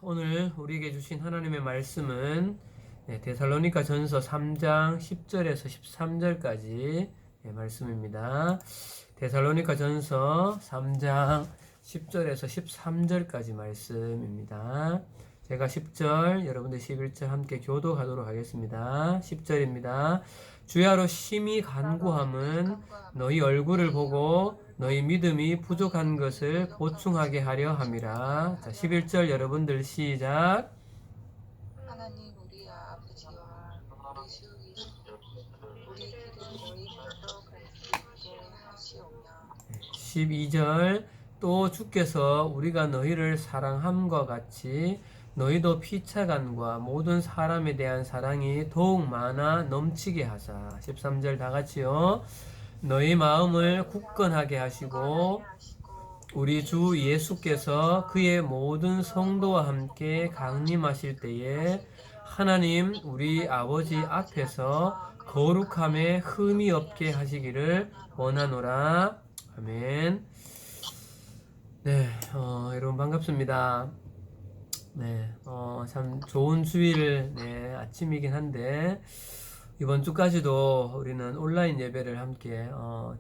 오늘 우리에게 주신 하나님의 말씀은 데살로니가 전서 3장 10절에서 13절까지 말씀입니다. 데살로니가 전서 3장 10절에서 13절까지 말씀입니다. 제가 10절, 여러분들 11절 함께 교도하도록 하겠습니다. 10절입니다. 주야로 심히 간구함은 너희 얼굴을 보고 너희 믿음이 부족한 것을 보충하게 하려 함이라. 자, 11절 여러분들 시작. 하나님 우리 아버지와 우리 주 예수 우리 길을 너희 곁으로 갈 수 있게 하시오며 12절 또 주께서 우리가 너희를 사랑함과 같이 너희도 피차간과 모든 사람에 대한 사랑이 더욱 많아 넘치게 하사. 13절 다 같이요. 너희 마음을 굳건하게 하시고 우리 주 예수께서 그의 모든 성도와 함께 강림하실 때에 하나님 우리 아버지 앞에서 거룩함에 흠이 없게 하시기를 원하노라. 아멘. 네, 여러분 반갑습니다. 네, 참 좋은 주일, 아침이긴 한데, 이번 주까지도 우리는 온라인 예배를 함께,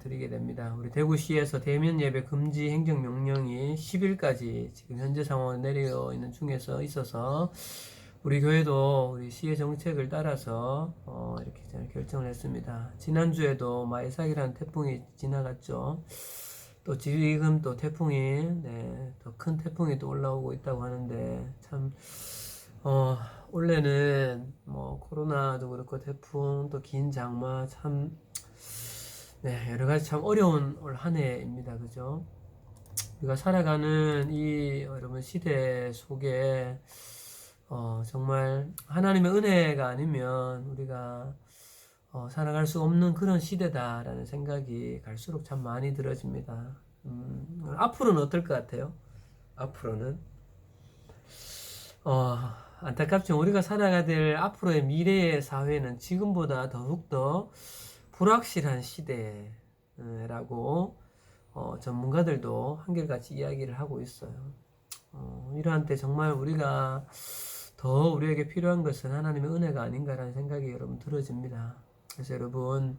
드리게 됩니다. 우리 대구시에서 대면 예배 금지 행정명령이 10일까지 지금 현재 상황을 내려 있는 중에서 있어서, 우리 교회도 우리 시의 정책을 따라서, 이렇게 결정을 했습니다. 지난주에도 마이삭이라는 태풍이 지나갔죠. 또 지금 또 태풍이 더 큰 태풍이 또 올라오고 있다고 하는데 참 올해는 뭐 코로나도 그렇고 태풍 또 긴 장마 참 여러 가지 참 어려운 올 한 해입니다. 그죠? 우리가 살아가는 이 여러분 시대 속에 정말 하나님의 은혜가 아니면 우리가 살아갈 수 없는 그런 시대다라는 생각이 갈수록 참 많이 들어집니다. 앞으로는 어떨 것 같아요? 앞으로는 안타깝지만 우리가 살아가야 될 앞으로의 미래의 사회는 지금보다 더욱더 불확실한 시대라고 전문가들도 한결같이 이야기를 하고 있어요. 이러한 때 정말 우리가 더 우리에게 필요한 것은 하나님의 은혜가 아닌가라는 생각이 여러분 들어집니다. 그래서 여러분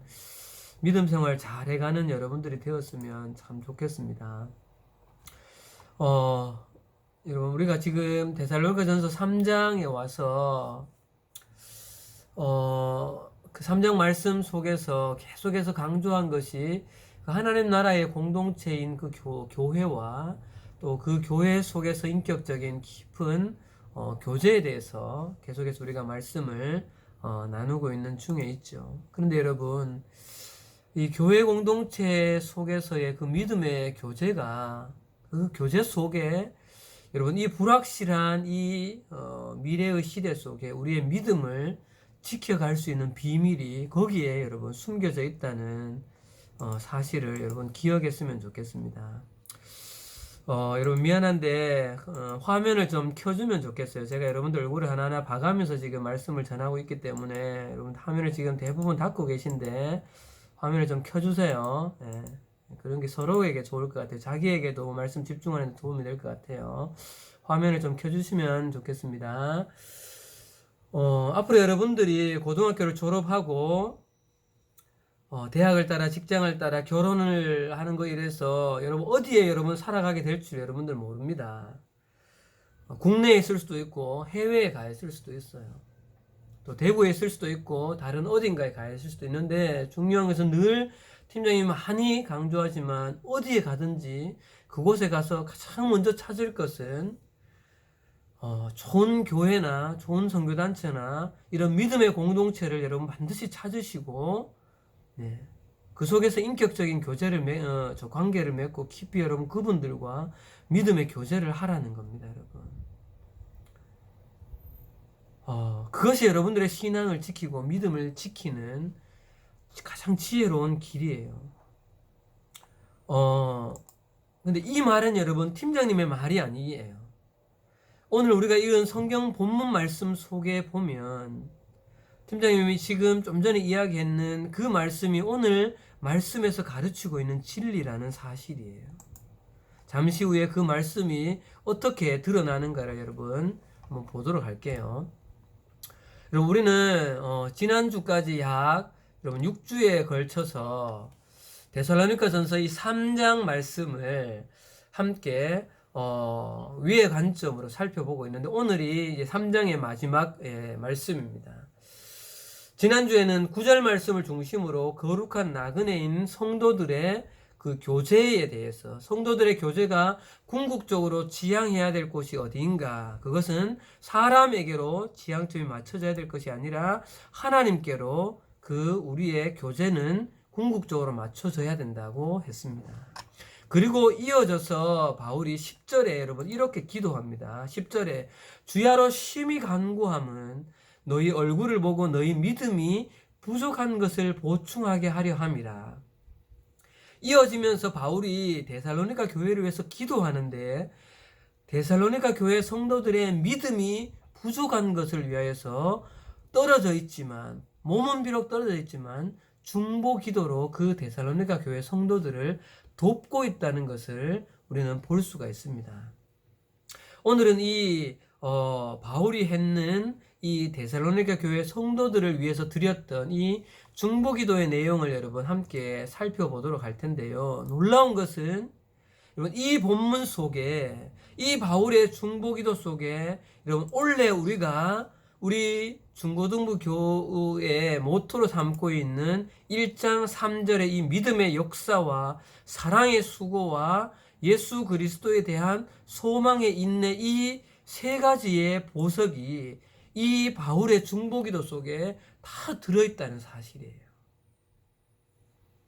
믿음 생활 잘 해가는 여러분들이 되었으면 참 좋겠습니다. 여러분 우리가 지금 데살로니가전서 3장에 와서 그 3장 말씀 속에서 계속해서 강조한 것이 그 하나님 나라의 공동체인 그 교회와 또 그 교회 속에서 인격적인 깊은 교제에 대해서 계속해서 우리가 말씀을 나누고 있는 중에 있죠. 그런데 여러분 이 교회 공동체 속에서의 그 믿음의 교제가 그 교제 속에 여러분 이 불확실한 이 미래의 시대 속에 우리의 믿음을 지켜갈 수 있는 비밀이 거기에 여러분 숨겨져 있다는 사실을 여러분 기억했으면 좋겠습니다. 여러분 미안한데 화면을 좀 켜주면 좋겠어요. 제가 여러분들 얼굴을 하나하나 봐가면서 지금 말씀을 전하고 있기 때문에 여러분 화면을 지금 대부분 닫고 계신데 화면을 좀 켜주세요. 그런 게 서로에게 좋을 것 같아요. 자기에게도 말씀 집중하는 데 도움이 될 것 같아요. 화면을 좀 켜주시면 좋겠습니다. 앞으로 여러분들이 고등학교를 졸업하고 대학을 따라 직장을 따라 결혼을 하는 거 이래서 여러분 어디에 여러분 살아가게 될 줄 여러분들 모릅니다. 국내에 있을 수도 있고 해외에 가 있을 수도 있어요. 또 대구에 있을 수도 있고 다른 어딘가에 가 있을 수도 있는데 중요한 것은 늘 팀장님이 많이 강조하지만 어디에 가든지 그곳에 가서 가장 먼저 찾을 것은 좋은 교회나 좋은 선교단체나 이런 믿음의 공동체를 여러분 반드시 찾으시고 그 속에서 인격적인 관계를 맺고 깊이 여러분 그분들과 믿음의 교제를 하라는 겁니다, 여러분. 그것이 여러분들의 신앙을 지키고 믿음을 지키는 가장 지혜로운 길이에요. 근데 이 말은 여러분 팀장님의 말이 아니에요. 오늘 우리가 읽은 성경 본문 말씀 속에 보면 팀장님이 지금 좀 전에 이야기했는 그 말씀이 오늘 말씀에서 가르치고 있는 진리라는 사실이에요. 잠시 후에 그 말씀이 어떻게 드러나는가를 여러분 한번 보도록 할게요. 여러분, 우리는 지난주까지 여러분 6주에 걸쳐서 데살로니가전서 이 3장 말씀을 함께 위의 관점으로 살펴보고 있는데, 오늘이 이제 3장의 마지막 말씀입니다. 지난주에는 9절 말씀을 중심으로 거룩한 나그네에 있는 성도들의 그 교제에 대해서, 성도들의 교제가 궁극적으로 지향해야 될 곳이 어디인가, 그것은 사람에게로 지향점이 맞춰져야 될 것이 아니라 하나님께로 우리의 교제는 궁극적으로 맞춰져야 된다고 했습니다. 그리고 이어져서 바울이 10절에 여러분 이렇게 기도합니다. 10절에 주야로 심히 간구함은 너희 얼굴을 보고 너희 믿음이 부족한 것을 보충하게 하려 함이라. 이어지면서 바울이 데살로니가 교회를 위해서 기도하는데, 데살로니가 교회 성도들의 믿음이 부족한 것을 위하여서 떨어져 있지만, 몸은 비록 떨어져 있지만 중보 기도로 그 데살로니가 교회 성도들을 돕고 있다는 것을 우리는 볼 수가 있습니다. 오늘은 이 바울이 했는 이 데살로니가 교회 성도들을 위해서 드렸던 이 중보 기도의 내용을 여러분 함께 살펴보도록 할 텐데요. 놀라운 것은 여러분 이 본문 속에, 이 바울의 중보 기도 속에 여러분 원래 우리 중고등부 교우의 모토로 삼고 있는 1장 3절의 이 믿음의 역사와 사랑의 수고와 예수 그리스도에 대한 소망의 인내, 이 세 가지의 보석이 이 바울의 중보기도 속에 다 들어있다는 사실이에요.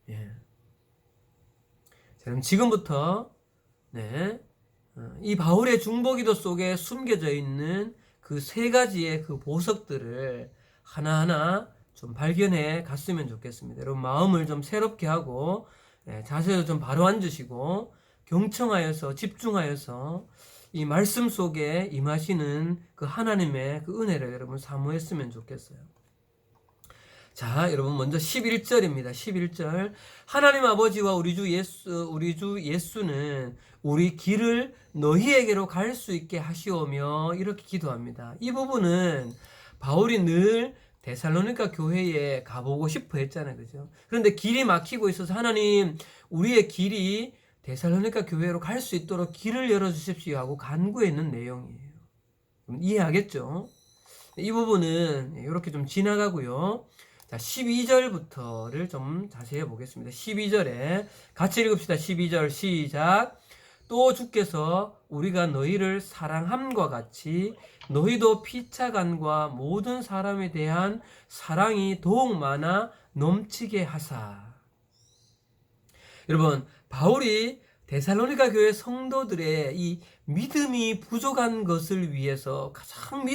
예. 자, 그럼 지금부터 이 바울의 중보기도 속에 숨겨져 있는 그 세 가지의 그 보석들을 하나하나 좀 발견해 갔으면 좋겠습니다. 여러분 마음을 좀 새롭게 하고 자세도 좀 바로 앉으시고 경청하여서 집중하여서 이 말씀 속에 임하시는 그 하나님의 그 은혜를 여러분 사모했으면 좋겠어요. 자, 여러분 먼저 11절입니다. 11절. 하나님 아버지와 우리 주 예수는 우리 길을 너희에게로 갈 수 있게 하시오며, 이렇게 기도합니다. 이 부분은 바울이 늘 데살로니가 교회에 가보고 싶어 했잖아요. 그죠? 그런데 길이 막히고 있어서 하나님, 우리의 길이 데살로니가 교회로 갈 수 있도록 길을 열어주십시오 하고 간구했는 내용이에요. 이해하겠죠? 이 부분은 이렇게 좀 지나가고요. 자, 12절부터를 좀 자세히 보겠습니다. 12절에 같이 읽읍시다. 12절 시작. 또 주께서 우리가 너희를 사랑함과 같이 너희도 피차간과 모든 사람에 대한 사랑이 더욱 많아 넘치게 하사. 여러분, 바울이 데살로니가 교회 성도들의 이 믿음이 부족한 것을 위해서 가장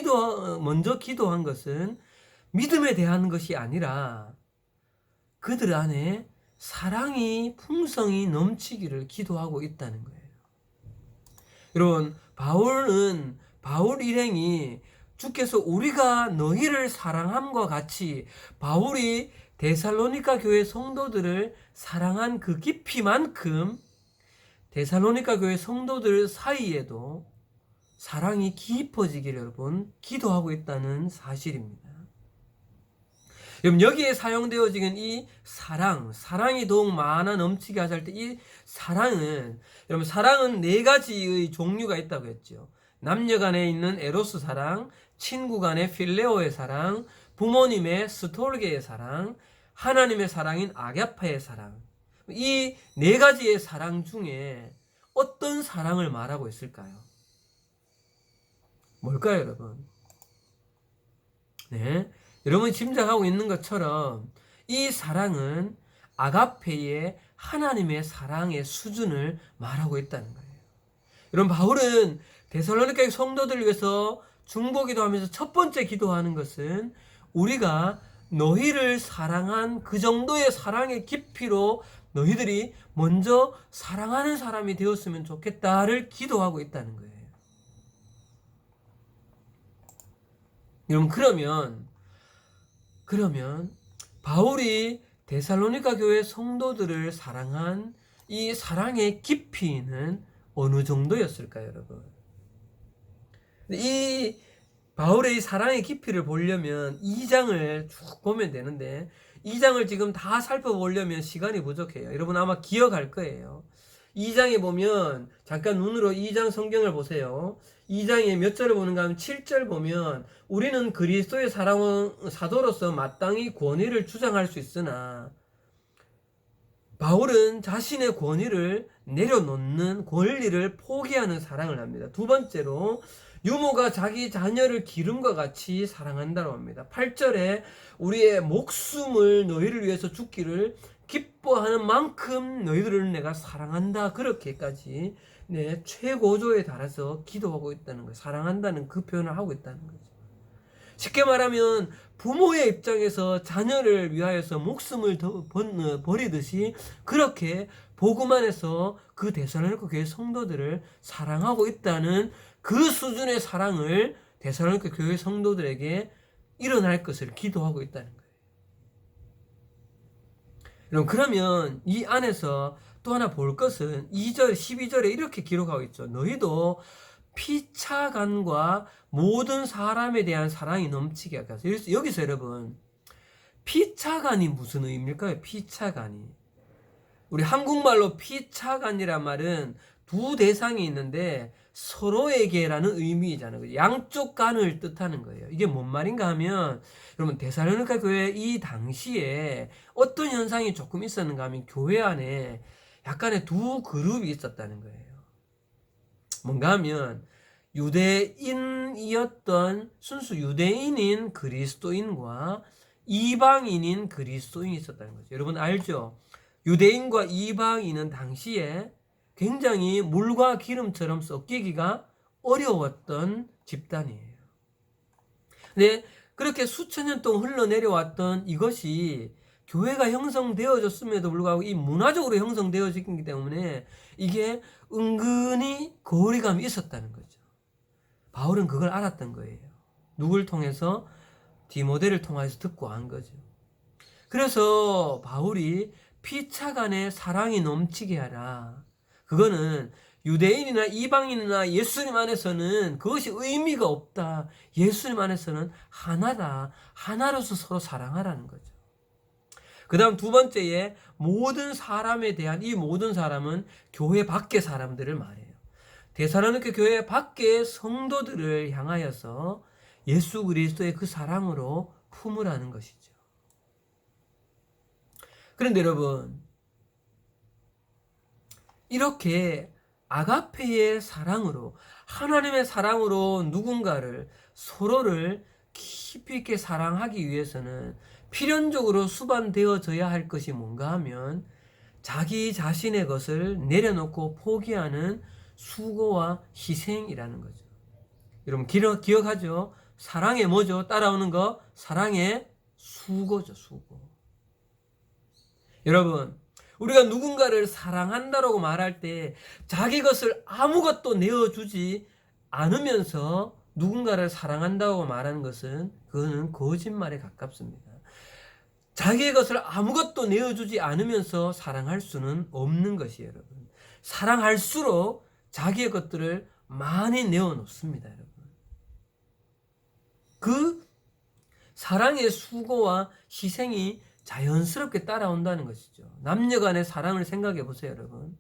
먼저 기도한 것은 믿음에 대한 것이 아니라 그들 안에 사랑이 풍성히 넘치기를 기도하고 있다는 거예요. 여러분, 바울 일행이 주께서 우리가 너희를 사랑함과 같이, 바울이 데살로니가 교회 성도들을 사랑한 그 깊이만큼 데살로니가 교회 성도들 사이에도 사랑이 깊어지기를 여러분 기도하고 있다는 사실입니다. 여러분, 여기에 사용되어지는 이 사랑이 더욱 많아 넘치게 하자 할 때, 이 여러분 사랑은 네 가지의 종류가 있다고 했죠. 남녀 간에 있는 에로스 사랑, 친구 간의 필레오의 사랑, 부모님의 스톨게의 사랑, 하나님의 사랑인 아가페의 사랑. 이 네 가지의 사랑 중에 어떤 사랑을 말하고 있을까요? 뭘까요, 여러분? 네. 여러분이 짐작하고 있는 것처럼 이 사랑은 아가페의 하나님의 사랑의 수준을 말하고 있다는 거예요. 여러분, 바울은 데살로니가 성도들을 위해서 중보기도 하면서 첫 번째 기도하는 것은 우리가 너희를 사랑한 그 정도의 사랑의 깊이로 너희들이 먼저 사랑하는 사람이 되었으면 좋겠다를 기도하고 있다는 거예요. 여러분, 그러면 바울이 데살로니가 교회 성도들을 사랑한 이 사랑의 깊이는 어느 정도였을까요, 여러분? 이 바울의 이 사랑의 깊이를 보려면 2장을 쭉 보면 되는데 2장을 지금 다 살펴보려면 시간이 부족해요. 여러분 아마 기억할 거예요. 2장에 보면 잠깐 눈으로 2장 성경을 보세요. 2장에 몇 절을 보는가 하면 7절 보면 우리는 그리스도의 사도로서 마땅히 권위를 주장할 수 있으나 바울은 자신의 권위를 내려놓는 권리를 포기하는 사랑을 합니다. 두 번째로 유모가 자기 자녀를 기름과 같이 사랑한다고 합니다. 8절에 우리의 목숨을 너희를 위해서 죽기를 기뻐하는 만큼 너희들을 내가 사랑한다. 그렇게까지 최고조에 달해서 기도하고 있다는 거예요. 사랑한다는 그 표현을 하고 있다는 거죠. 쉽게 말하면 부모의 입장에서 자녀를 위하여서 목숨을 버리듯이 그렇게 복음 안에서 그 데살로니가 교회 성도들을 사랑하고 있다는 그 수준의 사랑을 데살로니가 교회 성도들에게 일어날 것을 기도하고 있다는 거예요. 여러분, 그러면 이 안에서 또 하나 볼 것은 2절, 12절에 이렇게 기록하고 있죠. 너희도 피차간과 모든 사람에 대한 사랑이 넘치게 하게 하소서. 여기서 여러분, 피차간이 무슨 의미일까요? 피차간이. 우리 한국말로 피차간이란 말은 두 대상이 있는데 서로에게라는 의미잖아요. 양쪽 간을 뜻하는 거예요. 이게 뭔 말인가 하면 여러분 데살로니가 교회 이 당시에 어떤 현상이 조금 있었는가 하면 교회 안에 약간의 두 그룹이 있었다는 거예요. 뭔가 하면 유대인이었던 순수 유대인인 그리스도인과 이방인인 그리스도인이 있었다는 거죠. 여러분 알죠? 유대인과 이방인은 당시에 굉장히 물과 기름처럼 섞이기가 어려웠던 집단이에요. 근데 그렇게 수천 년 동안 흘러내려왔던 이것이 교회가 형성되어졌음에도 불구하고 이 문화적으로 형성되어졌기 때문에 이게 은근히 거리감이 있었다는 거죠. 바울은 그걸 알았던 거예요. 누굴 통해서? 디모데를 통해서 듣고 안 거죠. 그래서 바울이 피차간의 사랑이 넘치게 하라. 그거는 유대인이나 이방인이나 예수님 안에서는 그것이 의미가 없다. 예수님 안에서는 하나다. 하나로서 서로 사랑하라는 거죠. 그 다음 두 번째에 모든 사람에 대한 이 모든 사람은 교회 밖의 사람들을 말해요. 데살로니가 교회 밖의 성도들을 향하여서 예수 그리스도의 그 사랑으로 품으라는 것이죠. 그런데 여러분, 이렇게 아가페의 사랑으로, 하나님의 사랑으로 누군가를, 서로를 깊이 있게 사랑하기 위해서는 필연적으로 수반되어져야 할 것이 뭔가 하면 자기 자신의 것을 내려놓고 포기하는 수고와 희생이라는 거죠. 여러분 기억하죠? 사랑의 뭐죠? 따라오는 거? 사랑의 수고죠, 수고. 여러분, 우리가 누군가를 사랑한다라고 말할 때 자기 것을 아무것도 내어주지 않으면서 누군가를 사랑한다고 말하는 것은 그거는 거짓말에 가깝습니다. 자기의 것을 아무것도 내어주지 않으면서 사랑할 수는 없는 것이에요, 여러분. 사랑할수록 자기의 것들을 많이 내어놓습니다, 여러분. 그 사랑의 수고와 희생이 자연스럽게 따라온다는 것이죠. 남녀 간의 사랑을 생각해 보세요, 여러분.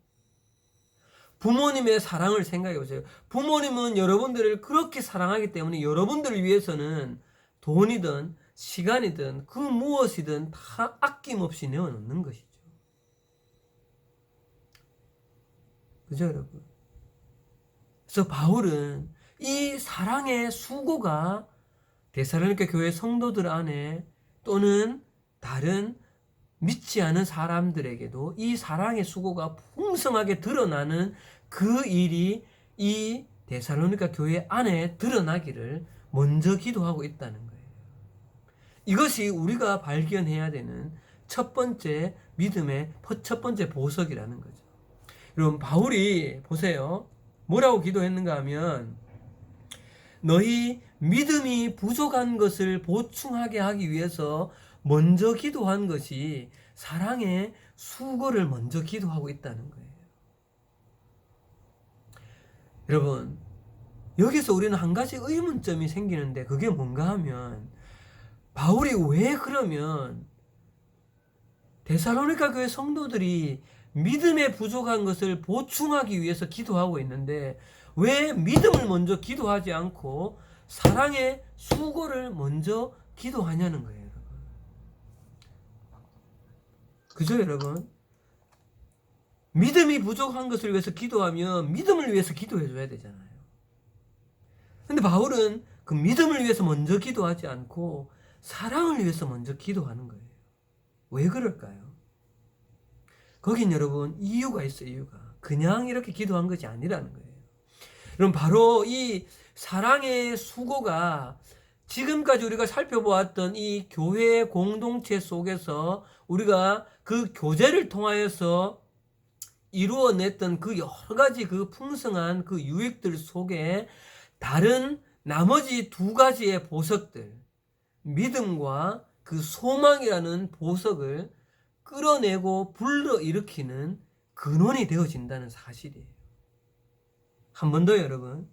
부모님의 사랑을 생각해 보세요. 부모님은 여러분들을 그렇게 사랑하기 때문에 여러분들을 위해서는 돈이든 시간이든 그 무엇이든 다 아낌없이 내어놓는 것이죠. 그죠, 여러분? 그래서 바울은 이 사랑의 수고가 데살로니가 교회 성도들 안에 또는 다른 믿지 않은 사람들에게도 이 사랑의 수고가 풍성하게 드러나는 그 일이 이 데살로니가 교회 안에 드러나기를 먼저 기도하고 있다는 거예요. 이것이 우리가 발견해야 되는 첫 번째 믿음의 첫 번째 보석이라는 거죠. 여러분 바울이 보세요. 뭐라고 기도했는가 하면 너희 믿음이 부족한 것을 보충하게 하기 위해서 먼저 기도한 것이 사랑의 수고를 먼저 기도하고 있다는 거예요. 여러분, 여기서 우리는 한 가지 의문점이 생기는데 그게 뭔가 하면 바울이 왜 그러면 데살로니가 교회 성도들이 믿음에 부족한 것을 보충하기 위해서 기도하고 있는데 왜 믿음을 먼저 기도하지 않고 사랑의 수고를 먼저 기도하냐는 거예요, 여러분. 그죠, 여러분? 믿음이 부족한 것을 위해서 기도하면 믿음을 위해서 기도해 줘야 되잖아요. 근데 바울은 그 믿음을 위해서 먼저 기도하지 않고 사랑을 위해서 먼저 기도하는 거예요. 왜 그럴까요? 거긴 여러분 이유가 있어요. 이유가 그냥 이렇게 기도한 것이 아니라는 거예요. 그럼 바로 이 사랑의 수고가 지금까지 우리가 살펴보았던 이 교회 공동체 속에서 우리가 그 교제를 통하여서 이루어냈던 그 여러 가지 그 풍성한 그 유익들 속에 다른 나머지 두 가지의 보석들, 믿음과 그 소망이라는 보석을 끌어내고 불러일으키는 근원이 되어진다는 사실이에요. 한 번 더 여러분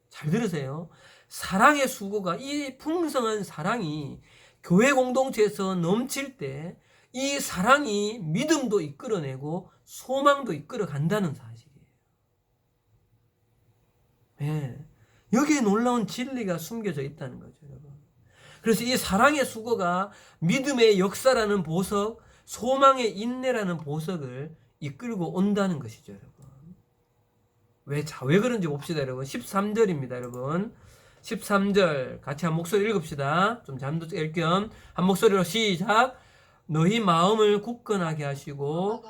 잘 들으세요. 사랑의 수고가, 이 풍성한 사랑이 교회 공동체에서 넘칠 때 이 사랑이 믿음도 이끌어내고 소망도 이끌어간다는 사실이에요. 네. 여기에 놀라운 진리가 숨겨져 있다는 거죠, 여러분. 그래서 이 사랑의 수고가 믿음의 역사라는 보석, 소망의 인내라는 보석을 이끌고 온다는 것이죠, 여러분. 왜 그런지 봅시다, 여러분. 13절입니다, 여러분. 13절 같이 한 목소리 읽읍시다. 좀 잠도 깰 겸 한 목소리로 시작. 너희 마음을 굳건하게 하시고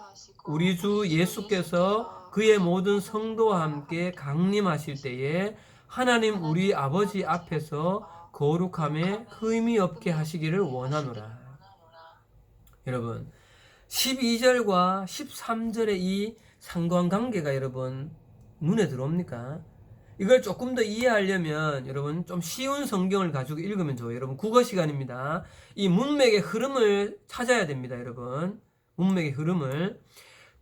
우리 주 예수께서 그의 모든 성도와 함께 강림하실 때에 하나님 우리 아버지 앞에서 거룩함에 흠이 없게 하시기를 원하노라. 여러분 12절과 13절의 이 상관관계가 여러분 눈에 들어옵니까? 이걸 조금 더 이해하려면 여러분 좀 쉬운 성경을 가지고 읽으면 좋아요. 여러분 국어 시간입니다. 이 문맥의 흐름을 찾아야 됩니다. 여러분 문맥의 흐름을.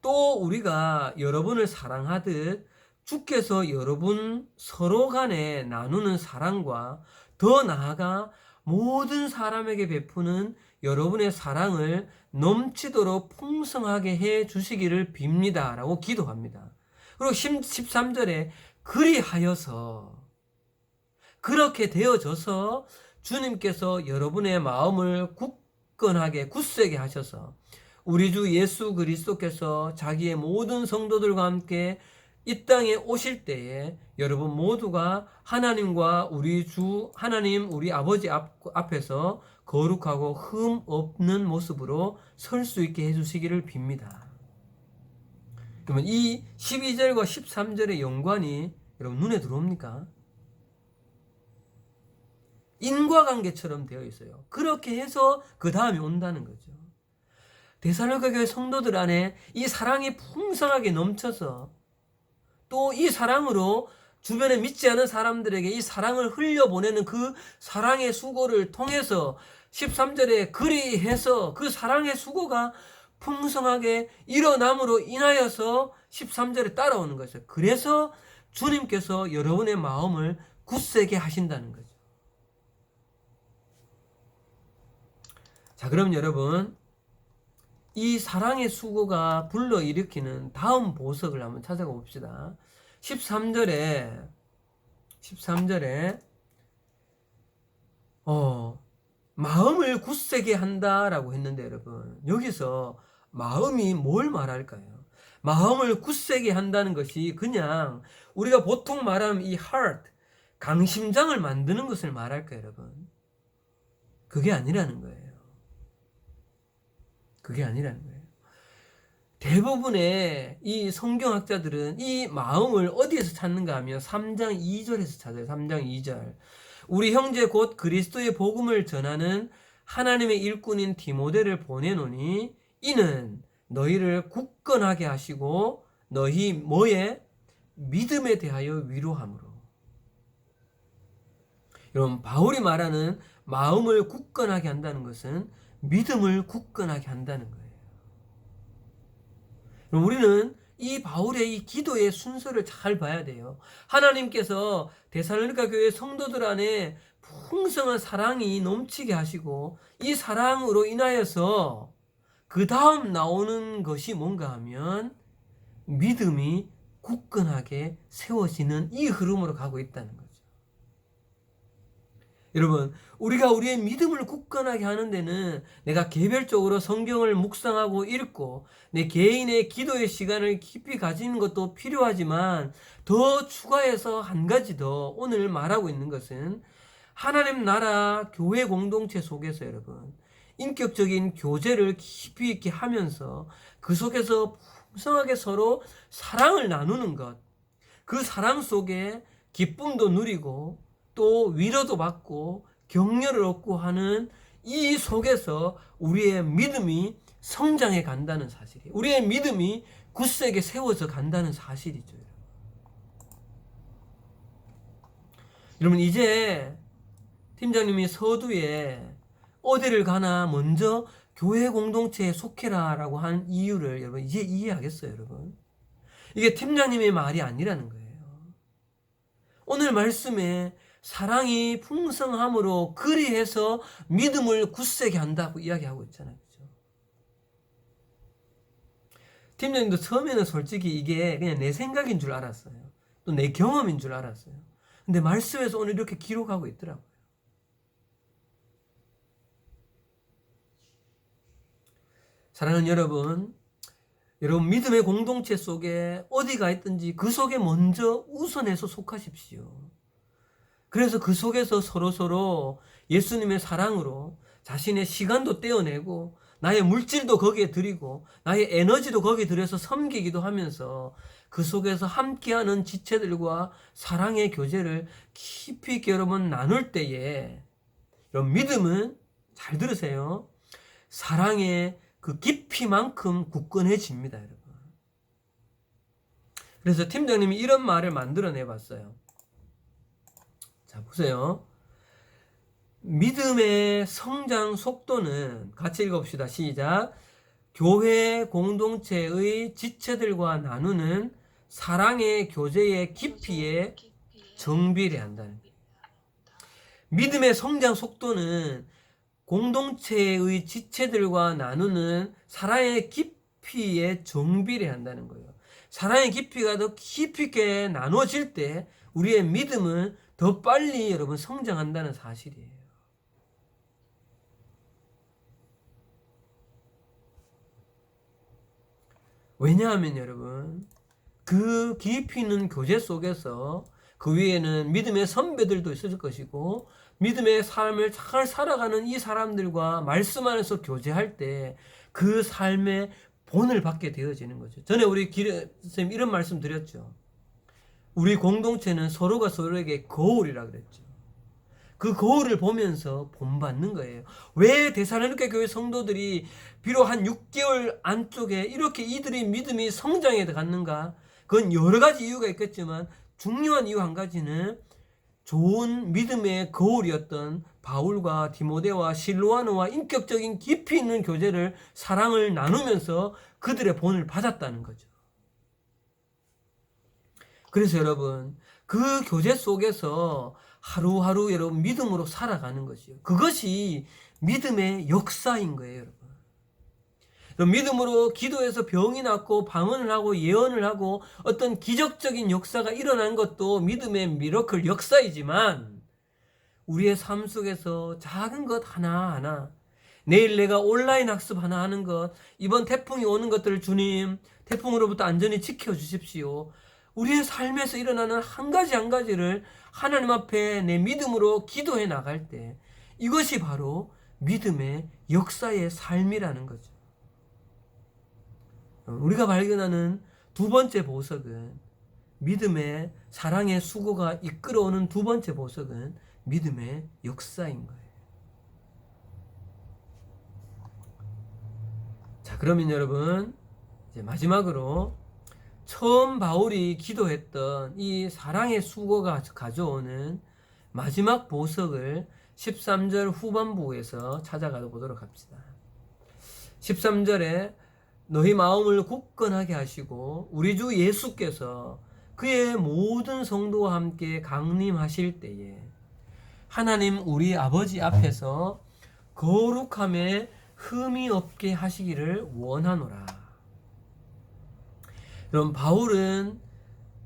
또 우리가 여러분을 사랑하듯 주께서 여러분 서로 간에 나누는 사랑과 더 나아가 모든 사람에게 베푸는 여러분의 사랑을 넘치도록 풍성하게 해 주시기를 빕니다 라고 기도합니다. 그리고 13절에 그리하여서, 그렇게 되어져서 주님께서 여러분의 마음을 굳건하게 굳세게 하셔서 우리 주 예수 그리스도께서 자기의 모든 성도들과 함께 이 땅에 오실 때에 여러분 모두가 하나님과 우리 주 하나님 우리 아버지 앞에서 거룩하고 흠 없는 모습으로 설 수 있게 해주시기를 빕니다. 그러면 이 12절과 13절의 연관이 여러분 눈에 들어옵니까? 인과관계처럼 되어 있어요. 그렇게 해서 그 다음에 온다는 거죠. 데살로니가 교회 성도들 안에 이 사랑이 풍성하게 넘쳐서 또 이 사랑으로 주변에 믿지 않은 사람들에게 이 사랑을 흘려보내는 그 사랑의 수고를 통해서 13절에 그리해서 그 사랑의 수고가 풍성하게 일어남으로 인하여서 13절에 따라오는 거죠. 그래서 주님께서 여러분의 마음을 굳세게 하신다는 거죠. 자, 그럼 여러분 이 사랑의 수고가 불러일으키는 다음 보석을 한번 찾아가 봅시다. 13절에 마음을 굳세게 한다라고 했는데 여러분 여기서 마음이 뭘 말할까요? 마음을 굳세게 한다는 것이 그냥 우리가 보통 말하는 이 heart, 강심장을 만드는 것을 말할까요, 여러분? 그게 아니라는 거예요. 그게 아니라는 거예요. 대부분의 이 성경학자들은 이 마음을 어디에서 찾는가 하면 3장 2절에서 찾아요. 3장 2절. 우리 형제 곧 그리스도의 복음을 전하는 하나님의 일꾼인 디모데를 보내노니 이는 너희를 굳건하게 하시고 너희 뭐에? 믿음에 대하여 위로함으로. 여러분 바울이 말하는 마음을 굳건하게 한다는 것은 믿음을 굳건하게 한다는 거예요. 우리는 이 바울의 이 기도의 순서를 잘 봐야 돼요. 하나님께서 데살로니가 교회 성도들 안에 풍성한 사랑이 넘치게 하시고 이 사랑으로 인하여서 그 다음 나오는 것이 뭔가 하면 믿음이 굳건하게 세워지는 이 흐름으로 가고 있다는 거죠. 여러분, 우리가 우리의 믿음을 굳건하게 하는 데는 내가 개별적으로 성경을 묵상하고 읽고 내 개인의 기도의 시간을 깊이 가지는 것도 필요하지만 더 추가해서 한 가지 더 오늘 말하고 있는 것은 하나님 나라 교회 공동체 속에서 여러분 인격적인 교제를 깊이 있게 하면서 그 속에서 풍성하게 서로 사랑을 나누는 것, 그 사랑 속에 기쁨도 누리고 또 위로도 받고 격려를 얻고 하는 이 속에서 우리의 믿음이 성장해 간다는 사실이에요. 우리의 믿음이 굳세게 세워져 간다는 사실이죠. 여러분, 이제 팀장님이 서두에 어디를 가나 먼저 교회 공동체에 속해라 라고 한 이유를 여러분 이제 이해하겠어요, 여러분? 이게 팀장님의 말이 아니라는 거예요. 오늘 말씀에 사랑이 풍성함으로 그리해서 믿음을 굳세게 한다고 이야기하고 있잖아요. 그렇죠? 팀장님도 처음에는 솔직히 이게 그냥 내 생각인 줄 알았어요. 또 내 경험인 줄 알았어요. 근데 말씀에서 오늘 이렇게 기록하고 있더라고요. 사랑하는 여러분 믿음의 공동체 속에 어디가 있든지 그 속에 먼저 우선해서 속하십시오. 그래서 그 속에서 서로 예수님의 사랑으로 자신의 시간도 떼어내고 나의 물질도 거기에 드리고 나의 에너지도 거기에 들여서 섬기기도 하면서 그 속에서 함께하는 지체들과 사랑의 교제를 깊이 있게 여러분 나눌 때에 여러분 믿음은 잘 들으세요. 사랑의 그 깊이만큼 굳건해집니다, 여러분. 그래서 팀장님이 이런 말을 만들어내 봤어요. 자, 보세요. 믿음의 성장 속도는 같이 읽어봅시다. 시작. 교회 공동체의 지체들과 나누는 사랑의 교제의 깊이에 정비례한다는 거예요. 믿음의 성장 속도는 공동체의 지체들과 나누는 사랑의 깊이에 정비례한다는 거예요. 사랑의 깊이가 더 깊이 있게 나눠질 때 우리의 믿음은 더 빨리 여러분 성장한다는 사실이에요. 왜냐하면 여러분 그 깊이 있는 교제 속에서 그 위에는 믿음의 선배들도 있을 것이고 믿음의 삶을 잘 살아가는 이 사람들과 말씀 안에서 교제할 때 그 삶의 본을 받게 되어지는 거죠. 전에 우리 선생님 이런 말씀 드렸죠. 우리 공동체는 서로가 서로에게 거울이라 그랬죠. 그 거울을 보면서 본받는 거예요. 왜 데살로니가 교회 성도들이 비록 한 6개월 안쪽에 이렇게 이들의 믿음이 성장해 갔는가? 그건 여러 가지 이유가 있겠지만 중요한 이유 한 가지는 좋은 믿음의 거울이었던 바울과 디모데와 실로아노와 인격적인 깊이 있는 교제를 사랑을 나누면서 그들의 본을 받았다는 거죠. 그래서 여러분 그 교제 속에서 하루하루 여러분 믿음으로 살아가는 것이요. 그것이 믿음의 역사인 거예요, 여러분. 믿음으로 기도해서 병이 낫고 방언을 하고 예언을 하고 어떤 기적적인 역사가 일어난 것도 믿음의 미러클 역사이지만 우리의 삶 속에서 작은 것 하나하나 내일 내가 온라인 학습 하나 하는 것 이번 태풍이 오는 것들을 주님 태풍으로부터 안전히 지켜주십시오. 우리의 삶에서 일어나는 한 가지 한 가지를 하나님 앞에 내 믿음으로 기도해 나갈 때 이것이 바로 믿음의 역사의 삶이라는 거죠. 우리가 발견하는 두 번째 보석은 믿음의 사랑의 수고가 이끌어오는 두 번째 보석은 믿음의 역사인 거예요. 자, 그러면 여러분 이제 마지막으로 처음 바울이 기도했던 이 사랑의 수고가 가져오는 마지막 보석을 13절 후반부에서 찾아가 보도록 합시다. 13절에 너희 마음을 굳건하게 하시고 우리 주 예수께서 그의 모든 성도와 함께 강림하실 때에 하나님 우리 아버지 앞에서 거룩함에 흠이 없게 하시기를 원하노라. 그럼 바울은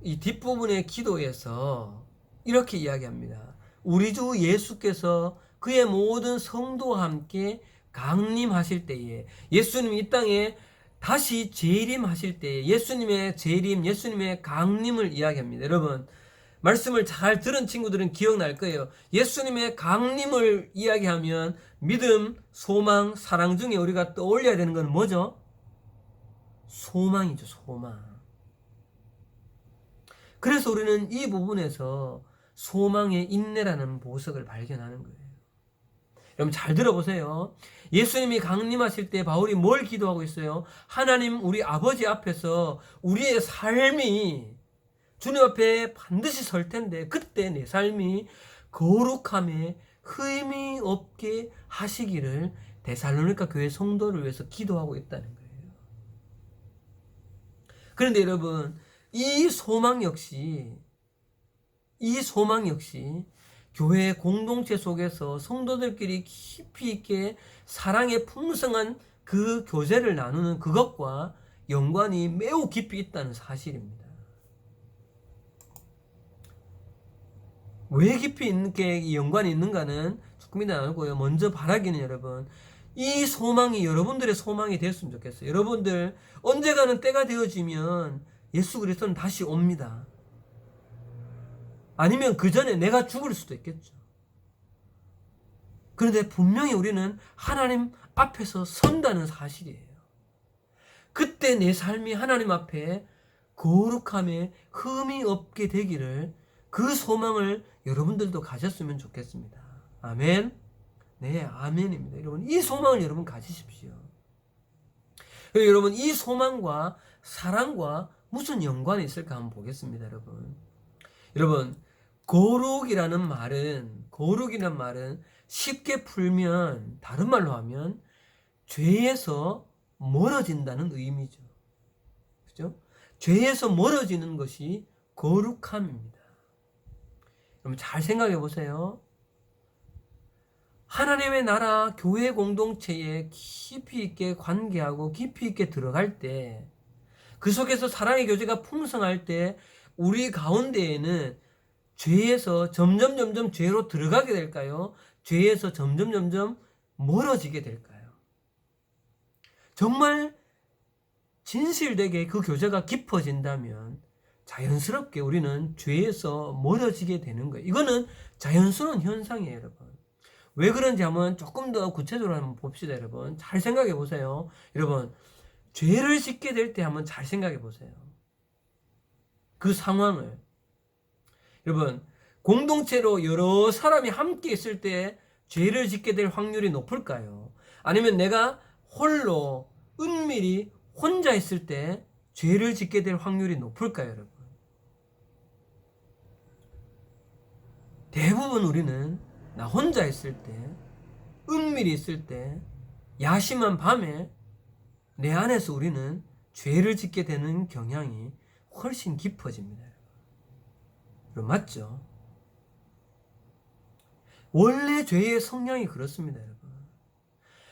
이 뒷부분의 기도에서 이렇게 이야기합니다. 우리 주 예수께서 그의 모든 성도와 함께 강림하실 때에, 예수님이 이 땅에 다시 재림하실 때에 예수님의 재림, 예수님의 강림을 이야기합니다. 여러분, 말씀을 잘 들은 친구들은 기억날 거예요. 예수님의 강림을 이야기하면 믿음, 소망, 사랑 중에 우리가 떠올려야 되는 건 뭐죠? 소망이죠, 소망. 그래서 우리는 이 부분에서 소망의 인내라는 보석을 발견하는 거예요. 여러분 잘 들어보세요. 예수님이 강림하실 때 바울이 뭘 기도하고 있어요? 하나님 우리 아버지 앞에서 우리의 삶이 주님 앞에 반드시 설 텐데 그때 내 삶이 거룩함에 흠이 없게 하시기를 데살로니가 교회 성도를 위해서 기도하고 있다는 거예요. 그런데 여러분 이 소망 역시 교회 공동체 속에서 성도들끼리 깊이 있게 사랑의 풍성한 그 교제를 나누는 그것과 연관이 매우 깊이 있다는 사실입니다. 왜 깊이 있게 연관이 있는가는 조금 이따 나누고요. 먼저 바라기는 여러분, 이 소망이 여러분들의 소망이 됐으면 좋겠어요. 여러분들 언젠가는 때가 되어지면 예수 그리스도는 다시 옵니다. 아니면 그 전에 내가 죽을 수도 있겠죠. 그런데 분명히 우리는 하나님 앞에서 선다는 사실이에요. 그때 내 삶이 하나님 앞에 거룩함에 흠이 없게 되기를, 그 소망을 여러분들도 가졌으면 좋겠습니다. 아멘. 네, 아멘입니다. 여러분 이 소망을 여러분 가지십시오. 여러분 이 소망과 사랑과 무슨 연관이 있을까 한번 보겠습니다. 여러분 거룩이라는 말은 쉽게 풀면, 다른 말로 하면 죄에서 멀어진다는 의미죠. 그죠? 죄에서 멀어지는 것이 거룩함입니다. 여러분 잘 생각해 보세요. 하나님의 나라 교회 공동체에 깊이 있게 관계하고 깊이 있게 들어갈 때, 그 속에서 사랑의 교제가 풍성할 때 우리 가운데에는 죄에서 점점 죄로 들어가게 될까요? 죄에서 점점 멀어지게 될까요? 정말 진실되게 그 교제가 깊어진다면 자연스럽게 우리는 죄에서 멀어지게 되는 거예요. 이거는 자연스러운 현상이에요, 여러분. 왜 그런지 한번 조금 더 구체적으로 한번 봅시다, 여러분. 잘 생각해 보세요. 여러분, 죄를 짓게 될 때 한번 잘 생각해 보세요. 그 상황을. 여러분, 공동체로 여러 사람이 함께 있을 때 죄를 짓게 될 확률이 높을까요? 아니면 내가 홀로 은밀히 혼자 있을 때 죄를 짓게 될 확률이 높을까요, 여러분? 대부분 우리는 나 혼자 있을 때, 은밀히 있을 때, 야심한 밤에 내 안에서 우리는 죄를 짓게 되는 경향이 훨씬 깊어집니다. 여러분, 맞죠? 원래 죄의 성향이 그렇습니다, 여러분.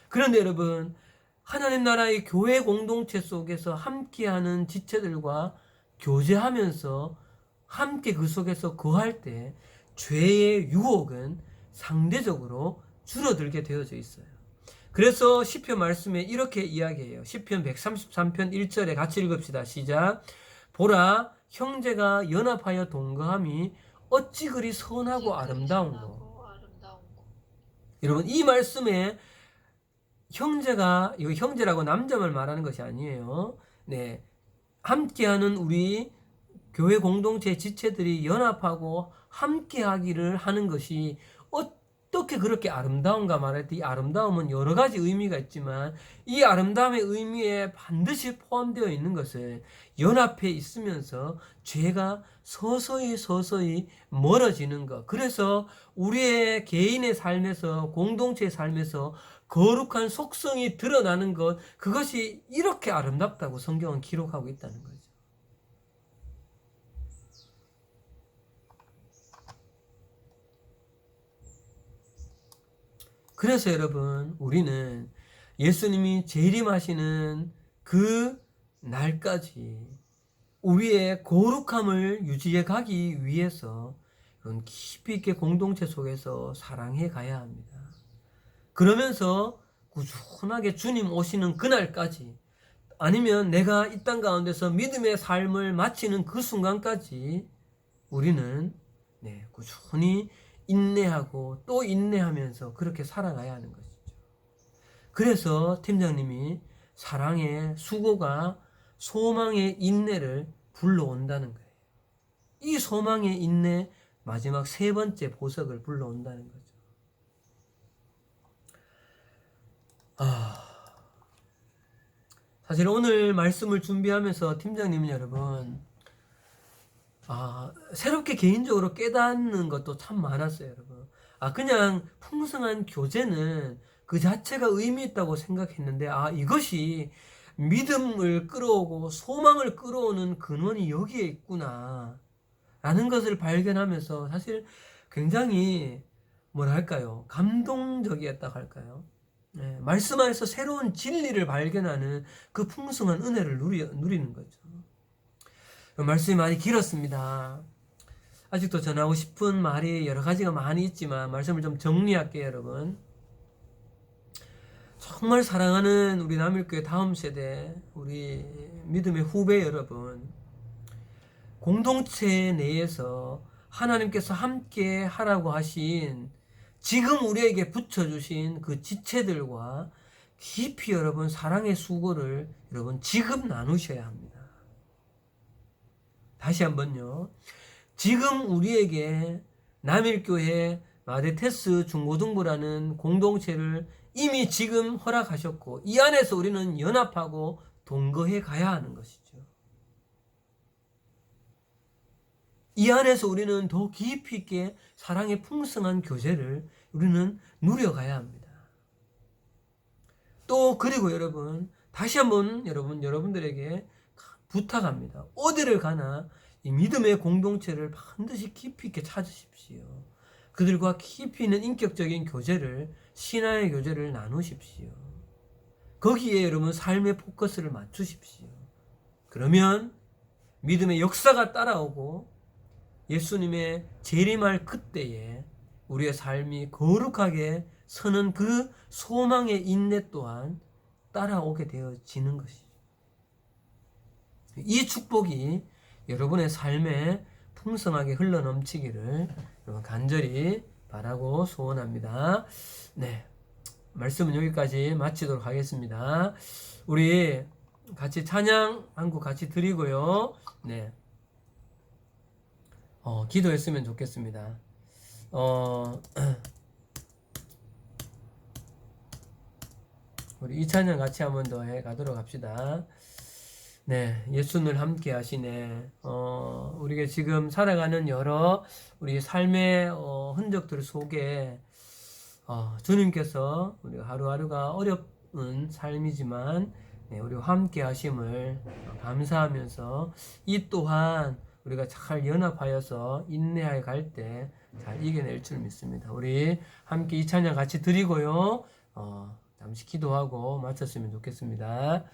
그런데 여러분, 하나님 나라의 교회 공동체 속에서 함께하는 지체들과 교제하면서 함께 그 속에서 거할 때 죄의 유혹은 상대적으로 줄어들게 되어져 있어요. 그래서 시편 말씀에 이렇게 이야기해요. 시편 133편 1절에 같이 읽읍시다. 시작. 보라, 형제가 연합하여 동거함이 어찌 그리 선하고 아름다운고. 여러분, 이 말씀에 형제가, 이거 형제라고 남자만 말하는 것이 아니에요. 네, 함께하는 우리 교회 공동체 지체들이 연합하고 함께하기를 하는 것이 어떤 어떻게 그렇게 아름다운가 말할 때 이 아름다움은 여러 가지 의미가 있지만 이 아름다움의 의미에 반드시 포함되어 있는 것은 연합해 있으면서 죄가 서서히 멀어지는 것. 그래서 우리의 개인의 삶에서 공동체의 삶에서 거룩한 속성이 드러나는 것, 그것이 이렇게 아름답다고 성경은 기록하고 있다는 거죠. 그래서 여러분, 우리는 예수님이 재림하시는 그 날까지 우리의 거룩함을 유지해 가기 위해서 그런 깊이 있게 공동체 속에서 사랑해 가야 합니다. 그러면서 꾸준하게 주님 오시는 그날까지, 아니면 내가 이 땅 가운데서 믿음의 삶을 마치는 그 순간까지 우리는 꾸준히 인내하고 또 인내하면서 그렇게 살아가야 하는 것이죠. 그래서 팀장님이 사랑의 수고가 소망의 인내를 불러온다는 거예요. 이 소망의 인내, 마지막 세 번째 보석을 불러온다는 거죠. 사실 오늘 말씀을 준비하면서 팀장님은 여러분, 새롭게 개인적으로 깨닫는 것도 참 많았어요, 여러분. 그냥 풍성한 교제는 그 자체가 의미 있다고 생각했는데, 이것이 믿음을 끌어오고 소망을 끌어오는 근원이 여기에 있구나 라는 것을 발견하면서 사실 굉장히 뭐랄까요, 감동적이었다고 할까요? 말씀 안에서 새로운 진리를 발견하는 그 풍성한 은혜를 누리는 거죠. 말씀이 많이 길었습니다. 아직도 전하고 싶은 말이 여러 가지가 많이 있지만 말씀을 좀 정리할게요, 여러분. 정말 사랑하는 우리 남일교회 다음 세대, 우리 믿음의 후배 여러분, 공동체 내에서 하나님께서 함께 하라고 하신, 지금 우리에게 붙여주신 그 지체들과 깊이 여러분 사랑의 수고를 여러분 지금 나누셔야 합니다. 다시 한번요. 지금 우리에게 남일교회 마데테스 중고등부라는 공동체를 이미 지금 허락하셨고, 이 안에서 우리는 연합하고 동거해 가야 하는 것이죠. 이 안에서 우리는 더 깊이 있게 사랑의 풍성한 교제를 우리는 누려가야 합니다. 또 그리고 여러분, 다시 한번 여러분들에게 부탁합니다. 어디를 가나 이 믿음의 공동체를 반드시 깊이 있게 찾으십시오. 그들과 깊이 있는 인격적인 교제를, 신화의 교제를 나누십시오. 거기에 여러분 삶의 포커스를 맞추십시오. 그러면 믿음의 역사가 따라오고 예수님의 재림할 그때에 우리의 삶이 거룩하게 서는 그 소망의 인내 또한 따라오게 되어지는 것이죠. 이 축복이 여러분의 삶에 풍성하게 흘러넘치기를 여러분 간절히 바라고 소원합니다. 네, 말씀은 여기까지 마치도록 하겠습니다. 우리 같이 찬양 한 곡 같이 드리고요. 네, 기도했으면 좋겠습니다. 우리 이 찬양 같이 한 번 더 해 가도록 합시다. 네, 예수를 함께 하시네. 우리가 지금 살아가는 여러 우리 삶의 흔적들 속에 주님께서 우리가 하루하루가 어려운 삶이지만 우리와 함께 하심을 감사하면서 이 또한 우리가 잘 연합하여서 인내하여 갈 때 잘 이겨낼 줄 믿습니다. 우리 함께 이 찬양 같이 드리고요. 잠시 기도하고 마쳤으면 좋겠습니다.